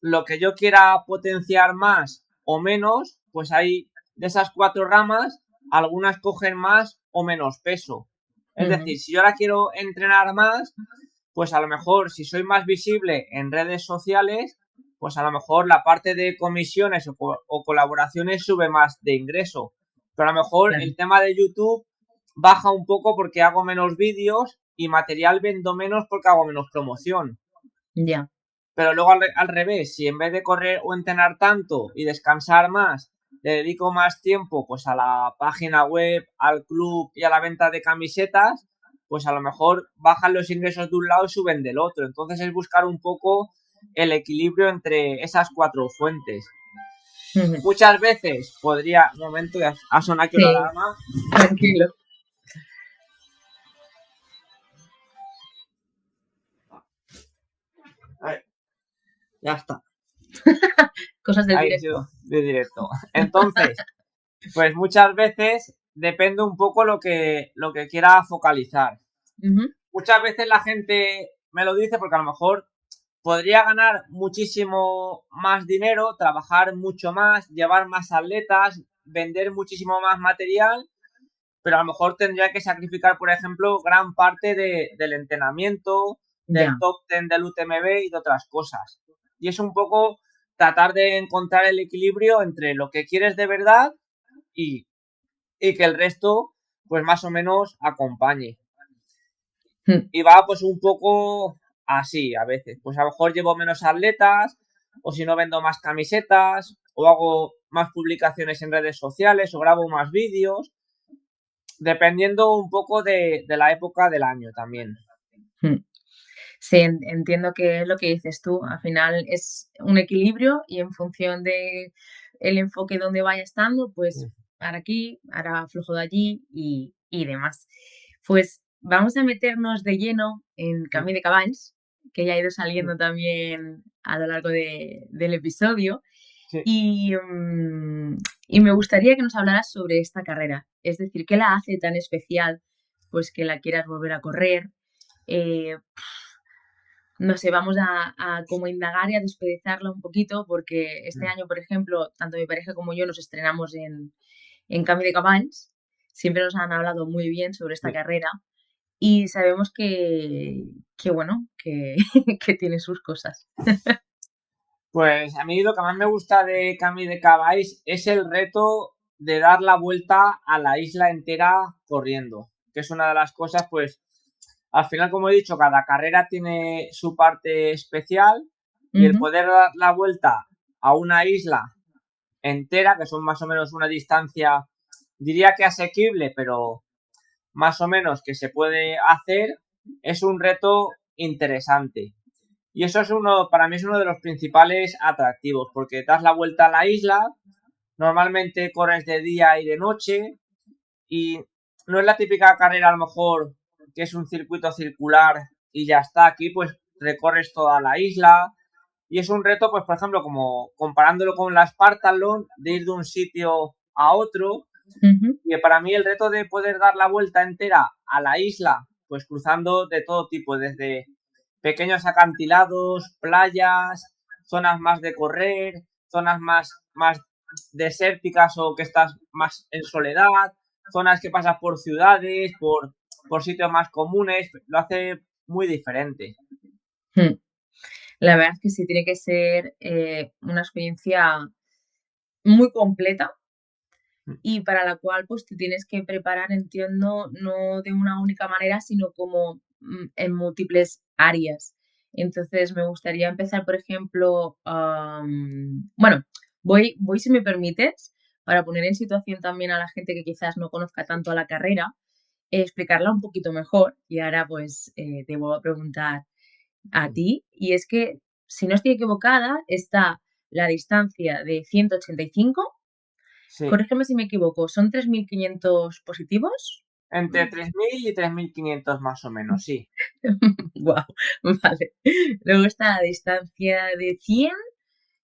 lo que yo quiera potenciar más o menos, pues hay de esas 4 ramas, algunas cogen más o menos peso. Es decir, si yo ahora quiero entrenar más, pues a lo mejor si soy más visible en redes sociales, pues a lo mejor la parte de comisiones o colaboraciones sube más de ingreso. Pero a lo mejor Claro. el tema de YouTube baja un poco porque hago menos vídeos y material vendo menos porque hago menos promoción. Ya. Pero luego al revés, si en vez de correr o entrenar tanto y descansar más, le dedico más tiempo pues a la página web, al club y a la venta de camisetas, pues a lo mejor bajan los ingresos de un lado y suben del otro. Entonces es buscar un poco el equilibrio entre esas 4 fuentes. Muchas veces podría... Un momento, ya ha sonado aquí una Sí, alarma. tranquilo. Ya está. Cosas del Ahí directo. de directo. Entonces, pues muchas veces depende un poco lo que quiera focalizar. Muchas veces la gente me lo dice porque a lo mejor podría ganar muchísimo más dinero, trabajar mucho más, llevar más atletas, vender muchísimo más material, pero a lo mejor tendría que sacrificar, por ejemplo, gran parte del entrenamiento, del Ya. top 10 del UTMB y de otras cosas. Y es un poco tratar de encontrar el equilibrio entre lo que quieres de verdad y que el resto, pues más o menos acompañe. Y va pues un poco así a veces. Pues a lo mejor llevo menos atletas, o si no vendo más camisetas, o hago más publicaciones en redes sociales, o grabo más vídeos, dependiendo un poco de la época del año también. Sí, entiendo que es lo que dices tú. Al final es un equilibrio y en función de el enfoque donde vaya estando, pues ahora aquí, ahora flujo de allí y demás. Pues vamos a meternos de lleno en Camí de Cavalls, que ya ha ido saliendo también a lo largo del episodio. Sí. Y me gustaría que nos hablaras sobre esta carrera. Es decir, ¿qué la hace tan especial? Pues que la quieras volver a correr. No sé, vamos a como indagar y a despedazarla un poquito, porque este año, por ejemplo, tanto mi pareja como yo nos estrenamos en Camí de Cavalls. Siempre nos han hablado muy bien sobre esta Sí. carrera y sabemos que bueno, que, que tiene sus cosas. Pues a mí lo que más me gusta de Camí de Cavalls es el reto de dar la vuelta a la isla entera corriendo, que es una de las cosas, pues, al final, como he dicho, cada carrera tiene su parte especial y el poder dar la vuelta a una isla entera, que son más o menos una distancia, diría que asequible, pero más o menos que se puede hacer, es un reto interesante. Y eso es para mí es uno de los principales atractivos, porque das la vuelta a la isla, normalmente corres de día y de noche, y no es la típica carrera a lo mejor que es un circuito circular y ya está. Aquí pues recorres toda la isla y es un reto, pues por ejemplo, como comparándolo con la Spartathlon, de ir de un sitio a otro. Y para mí el reto de poder dar la vuelta entera a la isla, pues cruzando de todo tipo, desde pequeños acantilados, playas, zonas más de correr, zonas más desérticas o que estás más en soledad, zonas que pasas por ciudades, por sitios más comunes, lo hace muy diferente. La verdad es que sí, tiene que ser una experiencia muy completa y para la cual pues te tienes que preparar, entiendo, no de una única manera, sino como en múltiples áreas. Entonces me gustaría empezar, por ejemplo, bueno, voy, si me permites, para poner en situación también a la gente que quizás no conozca tanto a la carrera, explicarla un poquito mejor y ahora pues te vuelvo a preguntar a ti, y es que, si no estoy equivocada, está la distancia de 185. Sí. Corrígeme si me equivoco, ¿son 3.500 positivos? Entre 3.000 y 3.500 más o menos, sí. Guau, vale. Luego está la distancia de 100,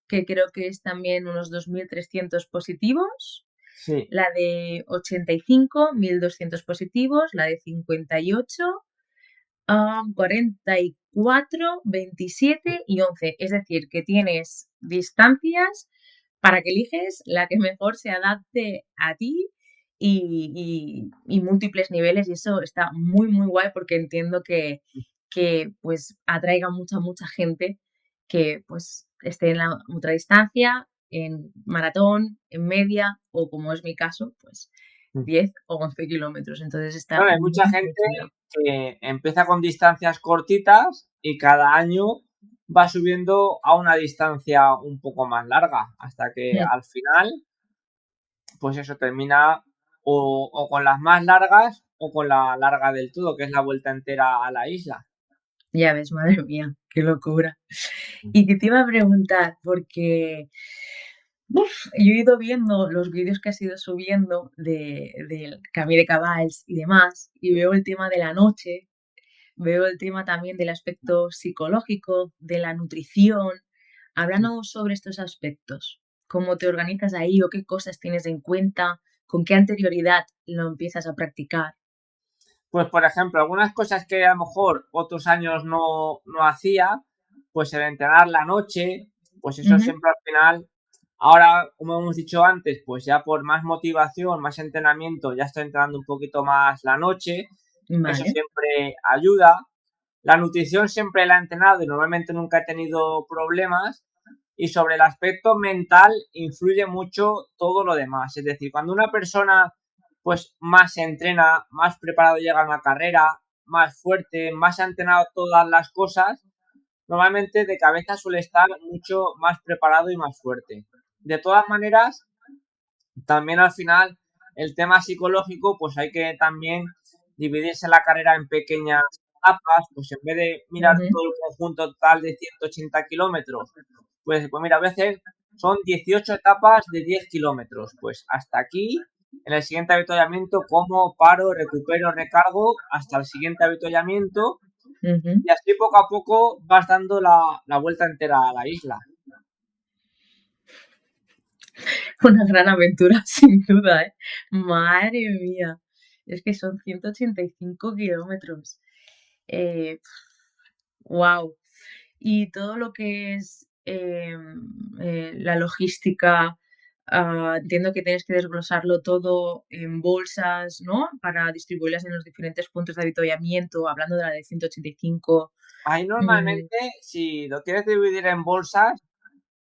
que creo que es también unos 2.300 positivos. Sí. La de 85, 1.200 positivos. La de 58, 44, 27 y 11. Es decir, que tienes distancias para que eliges la que mejor se adapte a ti y múltiples niveles. Y eso está muy, muy guay porque entiendo que pues atraiga mucha gente que pues esté en la ultradistancia, en maratón, en media o como es mi caso, pues 10 o 11 kilómetros. Entonces está Bueno, hay muy, mucha muy gente chulo. que empieza con distancias cortitas y cada año va subiendo a una distancia un poco más larga, hasta que Mm. al final, pues eso termina o con las más largas o con la larga del todo, que es la vuelta entera a la isla. Ya ves, madre mía, qué locura. Y que te iba a preguntar, porque yo he ido viendo los vídeos que has ido subiendo del Camí de Caballs y demás, y veo el tema de la noche, veo el tema también del aspecto psicológico, de la nutrición. Háblanos sobre estos aspectos. ¿Cómo te organizas ahí o qué cosas tienes en cuenta? ¿Con qué anterioridad lo empiezas a practicar? Pues, por ejemplo, algunas cosas que a lo mejor otros años no hacía, pues el entrenar la noche, pues eso Ujú. siempre al final, ahora, como hemos dicho antes, pues ya por más motivación, más entrenamiento, ya estoy entrenando un poquito más la noche, eso Vale. siempre ayuda. La nutrición siempre la he entrenado y normalmente nunca he tenido problemas. Y sobre el aspecto mental influye mucho todo lo demás. Es decir, cuando una persona pues más se entrena, más preparado llega a una carrera, más fuerte, más ha entrenado todas las cosas, normalmente de cabeza suele estar mucho más preparado y más fuerte. De todas maneras, también al final el tema psicológico, pues hay que también dividirse la carrera en pequeñas etapas, pues en vez de mirar Ujú, todo el conjunto total de 180 kilómetros, pues mira, voy a hacer, son 18 etapas de 10 kilómetros, pues hasta aquí, en el siguiente avituallamiento, como, paro, recupero, recargo, hasta el siguiente avituallamiento, ujú. y así poco a poco vas dando la vuelta entera a la isla. Una gran aventura, sin duda, ¿eh? Madre mía. Es que son 185 kilómetros. Wow. Y todo lo que es la logística, entiendo que tienes que desglosarlo todo en bolsas, ¿no? Para distribuirlas en los diferentes puntos de avituallamiento, hablando de la de 185. Ahí Mm, normalmente, si lo quieres dividir en bolsas,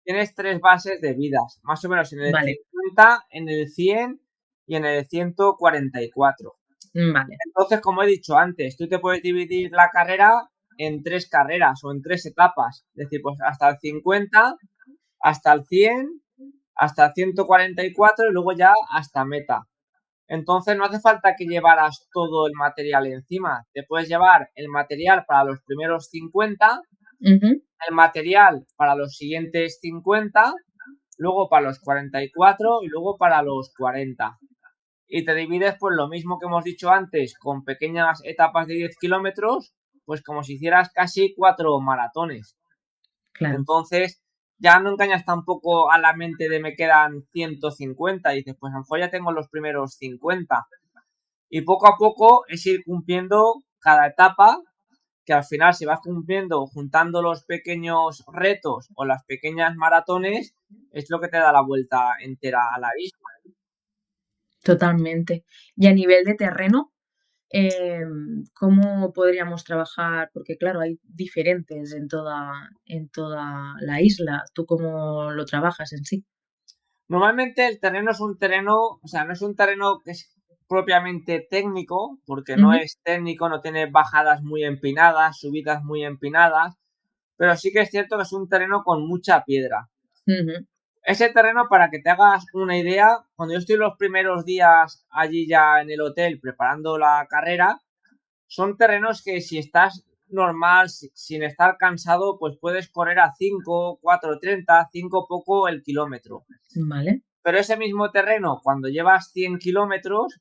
tienes tres bases de vidas, más o menos en el vale, 50, en el 100 y en el 144. vale. Entonces, como he dicho antes, tú te puedes dividir la carrera en tres carreras o en tres etapas. Es decir, pues hasta el 50, hasta el 100, hasta el 144 y luego ya hasta meta. Entonces no hace falta que llevaras todo el material encima. Te puedes llevar el material para los primeros 50, Ujú, el material para los siguientes 50, luego para los 44 y luego para los 40. Y te divides pues lo mismo que hemos dicho antes, con pequeñas etapas de 10 kilómetros, pues como si hicieras casi 4 maratones. claro. Entonces ya no engañas tampoco a la mente de me quedan 150 y dices, pues a lo mejor ya tengo los primeros 50. Y poco a poco es ir cumpliendo cada etapa, que al final si vas cumpliendo, juntando los pequeños retos o las pequeñas maratones, es lo que te da la vuelta entera a la isla. Totalmente. Y a nivel de terreno, ¿cómo podríamos trabajar? Porque claro, hay diferentes en toda la isla. ¿Tú cómo lo trabajas en sí? Normalmente el terreno es un terreno, o sea, no es un terreno que es propiamente técnico, porque no Ujú, es técnico, no tiene bajadas muy empinadas, subidas muy empinadas, pero sí que es cierto que es un terreno con mucha piedra. ujú, Ese terreno, para que te hagas una idea, cuando yo estoy los primeros días allí ya en el hotel preparando la carrera, son terrenos que si estás normal, sin estar cansado, pues puedes correr a 5, 4:30, 5 poco el kilómetro. vale. Pero ese mismo terreno, cuando llevas 100 kilómetros,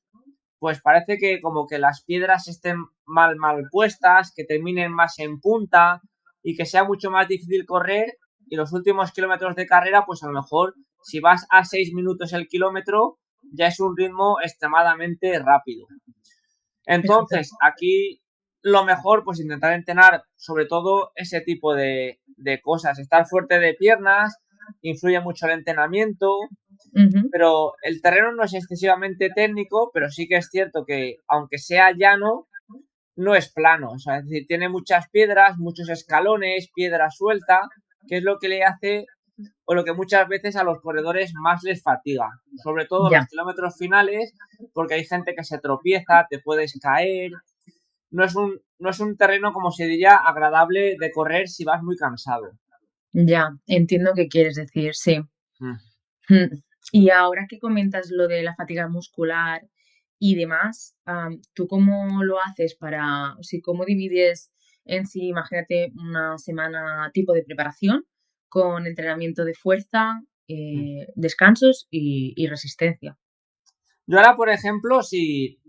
pues parece que como que las piedras estén mal puestas, que terminen más en punta y que sea mucho más difícil correr, y los últimos kilómetros de carrera, pues a lo mejor si vas a 6 minutos el kilómetro, ya es un ritmo extremadamente rápido. Fíjate. Entonces, aquí lo mejor, pues intentar entrenar sobre todo ese tipo de cosas. Estar fuerte de piernas, influye mucho el entrenamiento, Ujú. pero el terreno no es excesivamente técnico, pero sí que es cierto que aunque sea llano, no es plano. O sea, es decir, tiene muchas piedras, muchos escalones, piedra suelta, que es lo que le hace o lo que muchas veces a los corredores más les fatiga, sobre todo los Ya, kilómetros finales, porque hay gente que se tropieza, te puedes caer. No es un terreno, como se diría, agradable de correr si vas muy cansado. ya, entiendo qué quieres decir, sí. Mm. Mm. Y ahora que comentas lo de la fatiga muscular y demás, ¿tú cómo lo haces para, o sea, cómo divides en sí, imagínate una semana tipo de preparación con entrenamiento de fuerza, Mm. descansos y resistencia? Yo ahora, por ejemplo, si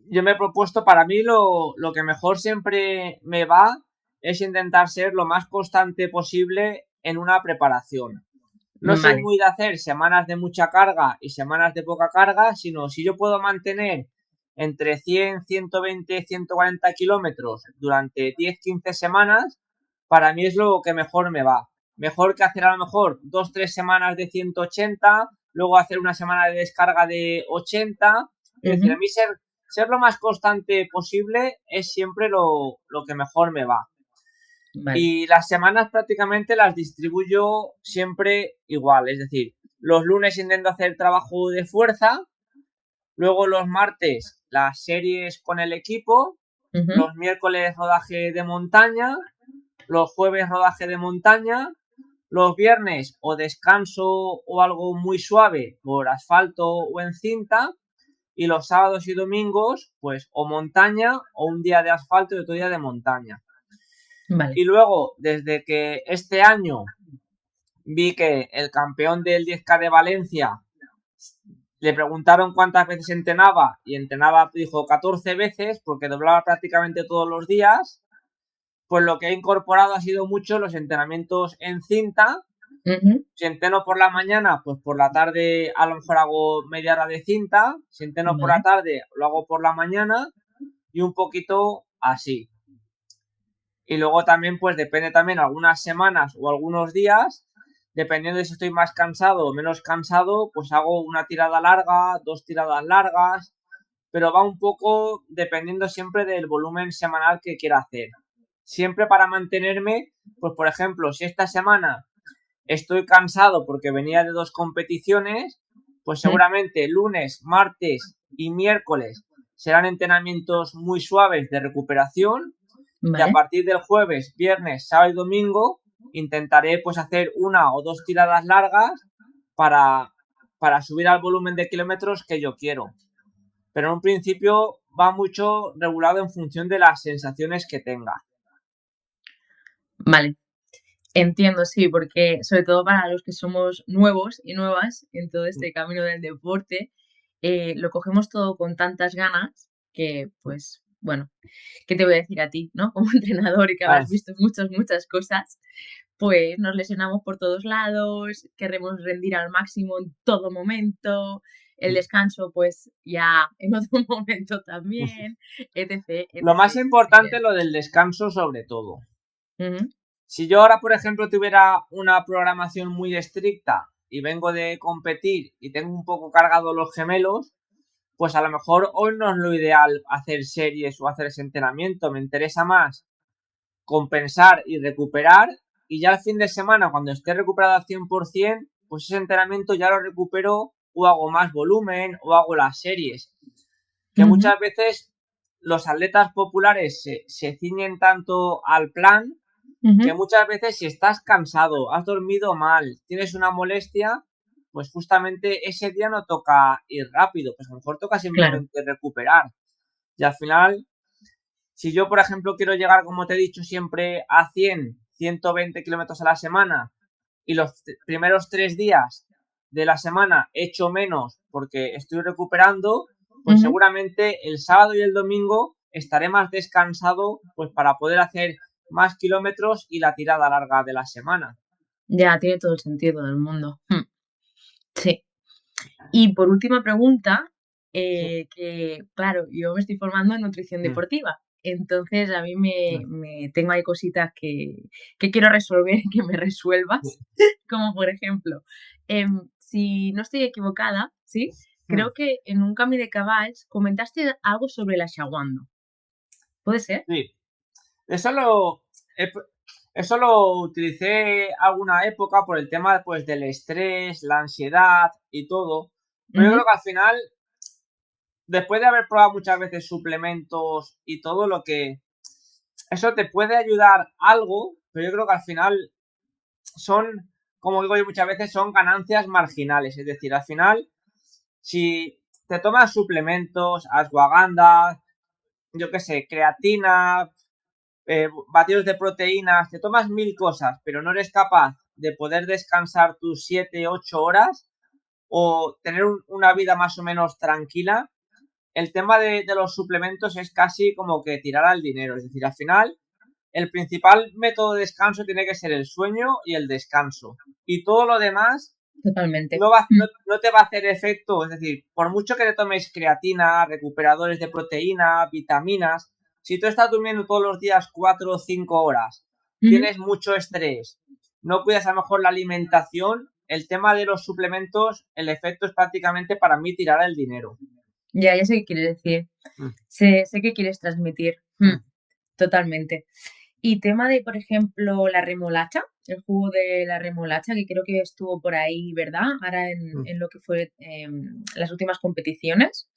yo me he propuesto, para mí lo que mejor siempre me va es intentar ser lo más constante posible en una preparación. No soy Vale. muy de hacer semanas de mucha carga y semanas de poca carga, sino si yo puedo mantener entre 100, 120, 140 kilómetros durante 10-15 semanas, para mí es lo que mejor me va. Mejor que hacer a lo mejor 2-3 semanas de 180, luego hacer una semana de descarga de 80. Es decir, a Ujú. mí ser lo más constante posible es siempre lo que mejor me va. Vale. Y las semanas prácticamente las distribuyo siempre igual, es decir, los lunes intento hacer trabajo de fuerza, luego los martes las series con el equipo, Ujú. los miércoles rodaje de montaña, los jueves rodaje de montaña, los viernes o descanso o algo muy suave por asfalto o en cinta, y los sábados y domingos pues o montaña o un día de asfalto y otro día de montaña. Vale. Y luego, desde que este año vi que el campeón del 10K de Valencia le preguntaron cuántas veces entrenaba y entrenaba, dijo 14 veces porque doblaba prácticamente todos los días, pues lo que he incorporado ha sido mucho los entrenamientos en cinta. Ujú. Si entreno por la mañana, pues por la tarde a lo mejor hago media hora de cinta. Si entreno por la Vale. tarde, lo hago por la mañana y un poquito así. Y luego también, pues depende también algunas semanas o algunos días, dependiendo de si estoy más cansado o menos cansado, pues hago una tirada larga, 2 tiradas largas, pero va un poco dependiendo siempre del volumen semanal que quiera hacer. Siempre para mantenerme, pues por ejemplo, si esta semana estoy cansado porque venía de 2 competiciones, pues Mm. seguramente lunes, martes y miércoles serán entrenamientos muy suaves de recuperación, y a Vale. partir del jueves, viernes, sábado y domingo intentaré pues hacer 1 o 2 tiradas largas para, para subir al volumen de kilómetros que yo quiero. Pero en un principio va mucho regulado en función de las sensaciones que tenga. Vale. Entiendo, sí, porque sobre todo para los que somos nuevos y nuevas en todo este camino del deporte, lo cogemos todo con tantas ganas que, pues, bueno, ¿qué te voy a decir a ti, no? Como entrenador y que Ah, habrás visto muchas, muchas cosas, pues nos lesionamos por todos lados, queremos rendir al máximo en todo momento, el descanso, pues ya en otro momento también, etc, Lo más etc, importante etc. es lo del descanso sobre todo. Ujú. Si yo ahora, por ejemplo, tuviera una programación muy estricta y vengo de competir y tengo un poco cargado los gemelos, pues a lo mejor hoy no es lo ideal hacer series o hacer ese entrenamiento. Me interesa más compensar y recuperar, y ya el fin de semana, cuando esté recuperado al 100%, pues ese entrenamiento ya lo recupero o hago más volumen o hago las series. Que Ujú. muchas veces los atletas populares se ciñen tanto al plan que Ujú. muchas veces si estás cansado, has dormido mal, tienes una molestia, pues justamente ese día no toca ir rápido, pues a lo mejor toca Claro. simplemente recuperar. Y al final, si yo, por ejemplo, quiero llegar, como te he dicho siempre, a 100, 120 kilómetros a la semana y los primeros 3 días de la semana he hecho menos porque estoy recuperando, pues seguramente el sábado y el domingo estaré más descansado pues para poder hacer más kilómetros y la tirada larga de la semana. Ya, tiene todo el sentido del mundo. Sí. Y por última pregunta, que claro, yo me estoy formando en nutrición deportiva, entonces a mí me tengo ahí cositas que quiero resolver y que me resuelvas, como por ejemplo, si no estoy equivocada, ¿sí? Creo que en un Camí de Cavalls comentaste algo sobre la ashwagandha, ¿puede ser? Sí, eso lo utilicé alguna época por el tema pues, del estrés, la ansiedad y todo. Pero yo creo que al final, después de haber probado muchas veces suplementos y todo lo que... Eso te puede ayudar algo, pero yo creo que al final son, como digo yo muchas veces, son ganancias marginales. Es decir, al final, si te tomas suplementos, ashwagandha, yo qué sé, creatina, batidos de proteínas, te tomas 1000 cosas, pero no eres capaz de poder descansar tus 7, 8 horas o tener una vida más o menos tranquila, el tema de los suplementos es casi como que tirar al dinero. Es decir, al final, el principal método de descanso tiene que ser el sueño y el descanso. Y todo lo demás Totalmente. no te va a hacer efecto. Es decir, por mucho que te tomes creatina, recuperadores de proteína, vitaminas, si tú estás durmiendo todos los días 4 o 5 horas, tienes mucho estrés, no cuidas a lo mejor la alimentación, el tema de los suplementos, el efecto es prácticamente para mí tirar el dinero. Ya sé qué quieres decir. Sé qué quieres transmitir. Totalmente. Y tema de, por ejemplo, la remolacha, el jugo de la remolacha, que creo que estuvo por ahí, ¿verdad? Ahora en lo que fue las últimas competiciones.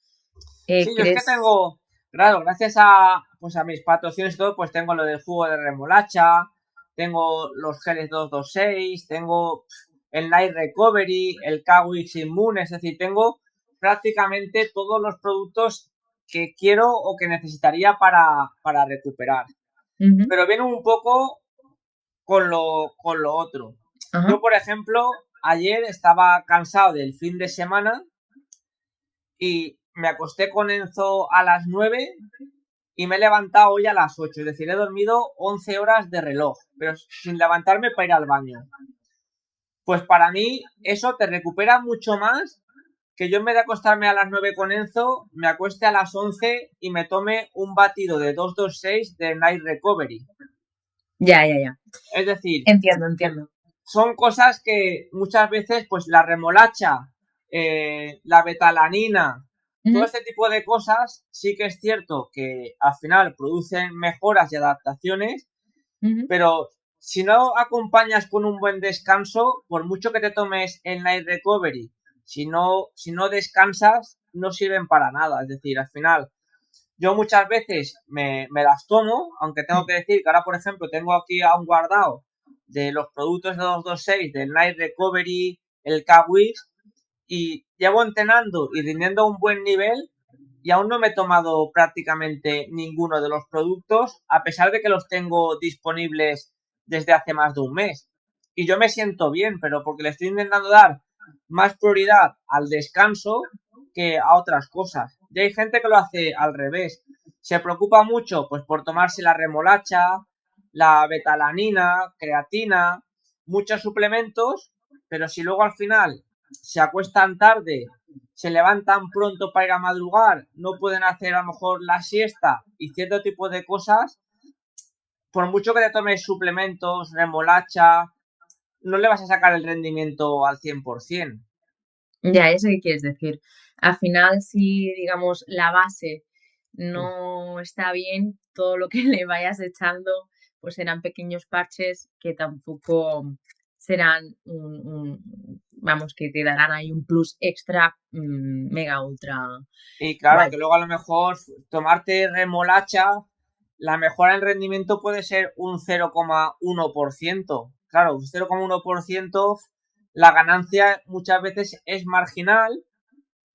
Sí, yo es que tengo, claro, gracias a mis patrocinios y todo, pues tengo lo del jugo de remolacha, tengo los geles 226, tengo el Night Recovery, el K-Wix Immune, es decir, tengo prácticamente todos los productos que quiero o que necesitaría para recuperar. Pero viene un poco con lo otro. Yo, por ejemplo, ayer estaba cansado del fin de semana y me acosté con Enzo a las 9 y me he levantado hoy a las 8. Es decir, he dormido 11 horas de reloj, pero sin levantarme para ir al baño. Pues para mí eso te recupera mucho más que yo en vez de acostarme a las 9 con Enzo, me acueste a las 11 y me tome un batido de 226 de Night Recovery. Ya. Es decir, entiendo. Son cosas que muchas veces, pues la remolacha, la betalanina, todo este tipo de cosas, sí que es cierto que al final producen mejoras y adaptaciones, pero si no acompañas con un buen descanso, por mucho que te tomes el Night Recovery, si no descansas, no sirven para nada. Es decir, al final, yo muchas veces me las tomo, aunque tengo que decir que ahora, por ejemplo, tengo aquí aún guardado de los productos de 226, del Night Recovery, el K-Wix, y llevo entrenando y rindiendo a un buen nivel y aún no me he tomado prácticamente ninguno de los productos, a pesar de que los tengo disponibles desde hace más de un mes. Y yo me siento bien, pero porque le estoy intentando dar más prioridad al descanso que a otras cosas. Y hay gente que lo hace al revés. Se preocupa mucho pues por tomarse la remolacha, la betalanina, creatina, muchos suplementos, pero si luego al final se acuestan tarde, se levantan pronto para ir a madrugar, no pueden hacer a lo mejor la siesta y cierto tipo de cosas, por mucho que te tomes suplementos, remolacha, no le vas a sacar el rendimiento al 100%. Ya, eso que quieres decir. Al final, si, digamos, la base no está bien, todo lo que le vayas echando, pues serán pequeños parches que tampoco serán vamos, que te darán ahí un plus extra mega ultra. Y claro, Guay. que luego a lo mejor tomarte remolacha, la mejora en rendimiento puede ser un 0,1%. Claro, un 0,1%, la ganancia muchas veces es marginal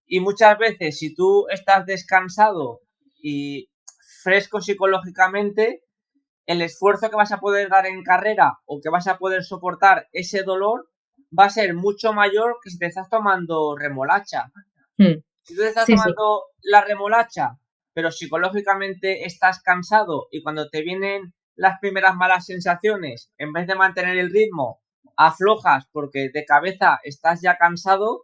y muchas veces si tú estás descansado y fresco psicológicamente, el esfuerzo que vas a poder dar en carrera o que vas a poder soportar ese dolor va a ser mucho mayor que si te estás tomando remolacha. Si tú te estás Sí, sí. tomando la remolacha, pero psicológicamente estás cansado y cuando te vienen las primeras malas sensaciones, en vez de mantener el ritmo, aflojas porque de cabeza estás ya cansado,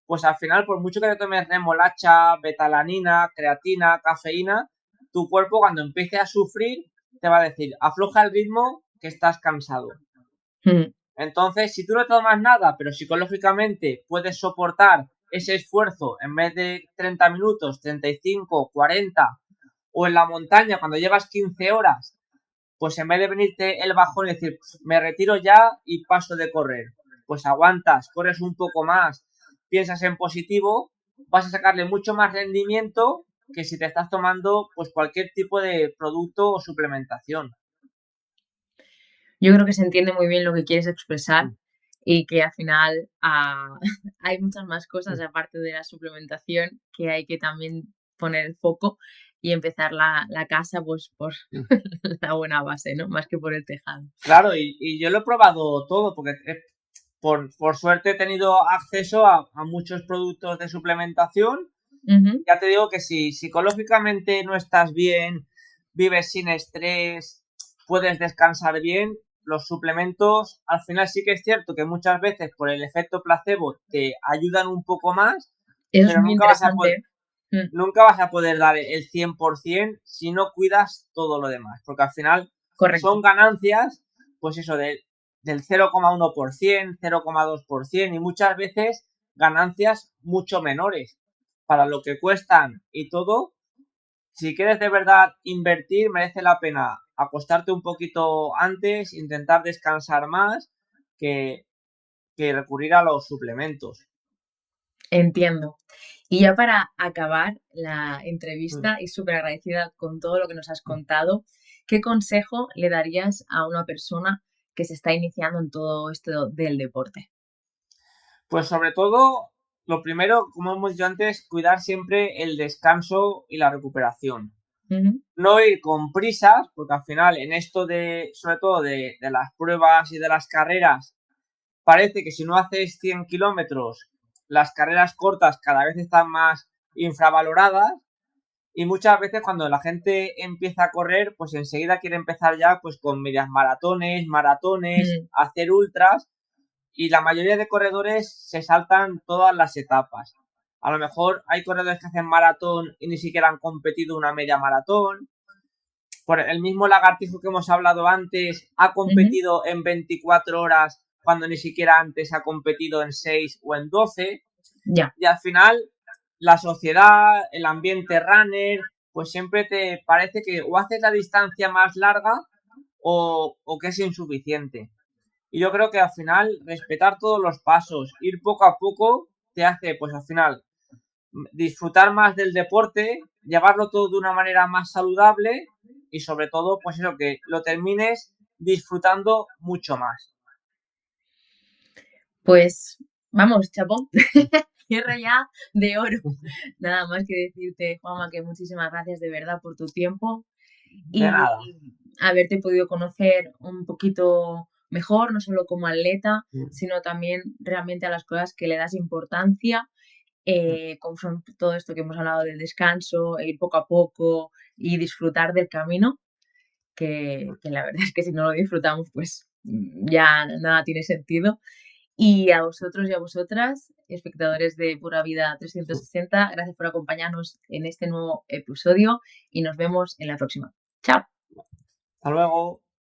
pues al final, por mucho que te tomes remolacha, betalanina, creatina, cafeína, tu cuerpo cuando empiece a sufrir te va a decir, afloja el ritmo que estás cansado. Mm. Entonces, si tú no tomas nada, pero psicológicamente puedes soportar ese esfuerzo en vez de 30 minutos, 35, 40, o en la montaña cuando llevas 15 horas, pues en vez de venirte el bajón y decir, me retiro ya y paso de correr, pues aguantas, corres un poco más, piensas en positivo, vas a sacarle mucho más rendimiento que si te estás tomando pues cualquier tipo de producto o suplementación. Yo creo que se entiende muy bien lo que quieres expresar y que al final hay muchas más cosas aparte de la suplementación que hay que también poner el foco y empezar la casa pues por la buena base, ¿no? Más que por el tejado. Claro, y yo lo he probado todo, porque por suerte he tenido acceso a muchos productos de suplementación. Ujú. Ya te digo que si psicológicamente no estás bien, vives sin estrés, puedes descansar bien, los suplementos al final sí que es cierto que muchas veces por el efecto placebo te ayudan un poco más, Eso es pero muy interesante. Mm, nunca vas a poder dar el 100% si no cuidas todo lo demás, porque al final son correcto. ganancias, pues eso, del 0,1%, 0,2% y muchas veces ganancias mucho menores para lo que cuestan y todo. Si quieres de verdad invertir, merece la pena acostarte un poquito antes, intentar descansar más que, que recurrir a los suplementos. Entiendo. Y ya para acabar la entrevista y súper agradecida con todo lo que nos has contado, ¿qué consejo le darías a una persona que se está iniciando en todo esto del deporte? Pues sobre todo, lo primero, como hemos dicho antes, cuidar siempre el descanso y la recuperación. Ujú. No ir con prisas, porque al final en esto sobre todo de las pruebas y de las carreras, parece que si no haces 100 kilómetros, las carreras cortas cada vez están más infravaloradas y muchas veces cuando la gente empieza a correr, pues enseguida quiere empezar ya pues con medias maratones, Mm. hacer ultras y la mayoría de corredores se saltan todas las etapas. A lo mejor hay corredores que hacen maratón y ni siquiera han competido una media maratón. Por el mismo Lagartijo que hemos hablado antes ha Ujú. competido en 24 horas cuando ni siquiera antes ha competido en 6 o en 12. Ya, Y al final la sociedad, el ambiente runner, pues siempre te parece que o haces la distancia más larga o que es insuficiente. Y yo creo que al final respetar todos los pasos, ir poco a poco, te hace pues al final disfrutar más del deporte, llevarlo todo de una manera más saludable y sobre todo pues eso, que lo termines disfrutando mucho más. pues vamos, chapó. Cierre ya de oro. Nada más que decirte, Juanma, que muchísimas gracias de verdad por tu tiempo De nada. y haberte podido conocer un poquito mejor, no solo como atleta, sino también realmente a las cosas que le das importancia, como son todo esto que hemos hablado del descanso, e ir poco a poco y disfrutar del camino, que la verdad es que si no lo disfrutamos, pues ya nada tiene sentido. Y a vosotros y a vosotras, espectadores de Pura Vida 360, gracias por acompañarnos en este nuevo episodio y nos vemos en la próxima. Chao. Hasta luego.